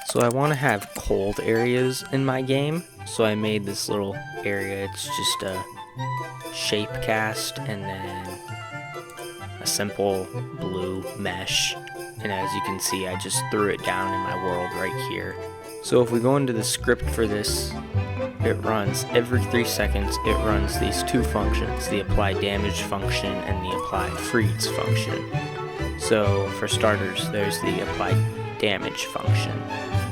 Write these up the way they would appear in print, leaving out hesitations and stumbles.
So I want to have cold areas in my game, so I made this little area. It's just a shape cast and then a simple blue mesh, and as you can see I just threw it down in my world right here. So if we go into the script for this, it runs every 3 seconds. It runs these two functions, the apply damage function and the apply freeze function. So for starters, there's the apply damage function.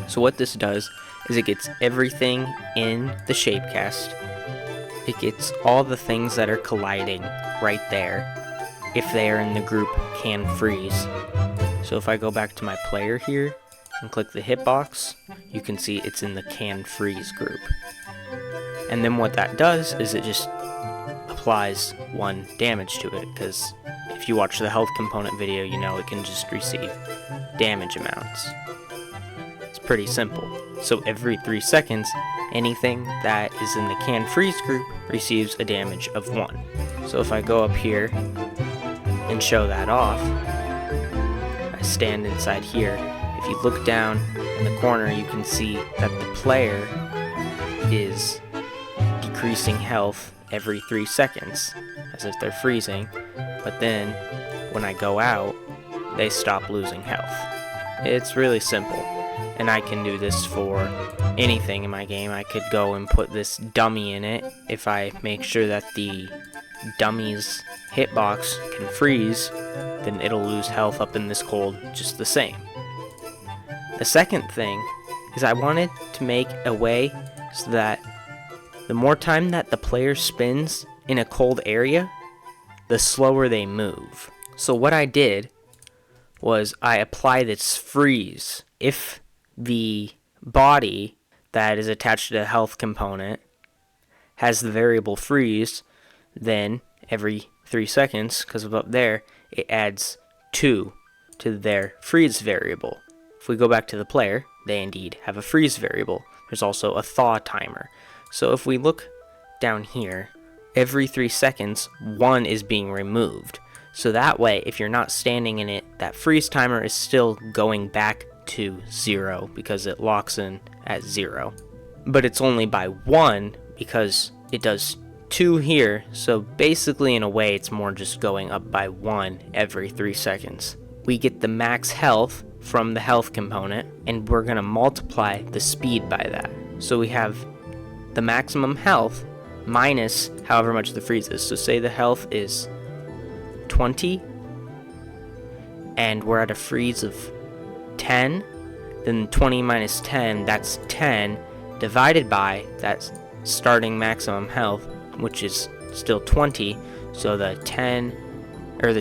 So what this does is it gets everything in the shapecast. It gets all the things that are colliding right there if they are in the group can freeze. So if I go back to my player here and click the hitbox, you can see it's in the can freeze group. And then what that does is it just applies 1 damage to it, because if you watch the health component video, you know it can just receive damage amounts. It's pretty simple. So every 3 seconds, anything that is in the can freeze group receives a damage of 1. So if I go up here and show that off, I stand inside here. If you look down in the corner, you can see that the player is decreasing health every 3 seconds, as if they're freezing, but then when I go out, they stop losing health. It's really simple, and I can do this for anything in my game. I could go and put this dummy in it. If I make sure that the dummy's hitbox can freeze, then it'll lose health up in this cold just the same. The second thing is I wanted to make a way so that the more time that the player spends in a cold area, the slower they move. So what I did was I apply this freeze. If the body that is attached to the health component has the variable freeze, then every 3 seconds, because of up there, it adds 2 to their freeze variable. If we go back to the player, they indeed have a freeze variable. There's also a thaw timer. So if we look down here, every 3 seconds, 1 is being removed. So that way, if you're not standing in it, that freeze timer is still going back to 0 because it locks in at 0. But it's only by 1 because it does 2 here. So basically, in a way, it's more just going up by 1 every 3 seconds. We get the max health from the health component, and we're going to multiply the speed by that. So we have the maximum health minus however much the freeze is. So say the health is 20 and we're at a freeze of 10, then 20 minus 10, that's 10, divided by that starting maximum health, which is still 20. So the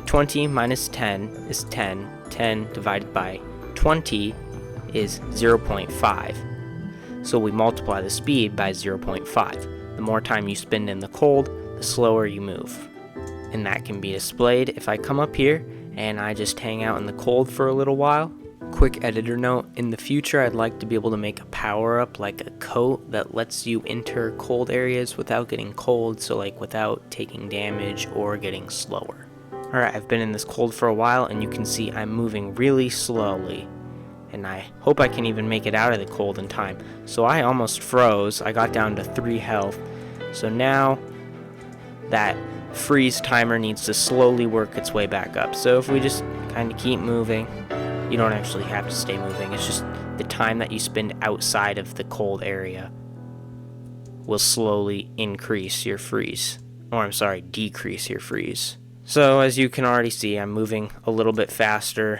20 minus 10 is 10. 10 divided by 20 is 0.5. So we multiply the speed by 0.5. The more time you spend in the cold, the slower you move. And that can be displayed if I come up here and I just hang out in the cold for a little while. Quick editor note, in the future I'd like to be able to make a power up like a coat that lets you enter cold areas without getting cold, so like without taking damage or getting slower. Alright, I've been in this cold for a while and you can see I'm moving really slowly. And I hope I can even make it out of the cold in time. So I almost froze. I got down to 3 health. So now that freeze timer needs to slowly work its way back up. So if we just kind of keep moving, you don't actually have to stay moving. It's just the time that you spend outside of the cold area will slowly increase your freeze. Or decrease your freeze. So as you can already see, I'm moving a little bit faster.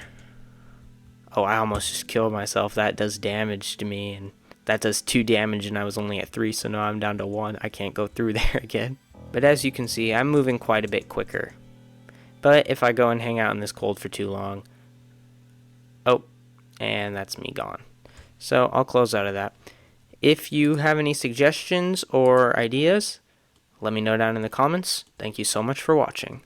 Oh, I almost just killed myself. That does damage to me, and that does 2 damage, and I was only at 3, so now I'm down to 1. I can't go through there again. But as you can see, I'm moving quite a bit quicker. But if I go and hang out in this cold for too long, oh, and that's me gone. So I'll close out of that. If you have any suggestions or ideas, let me know down in the comments. Thank you so much for watching.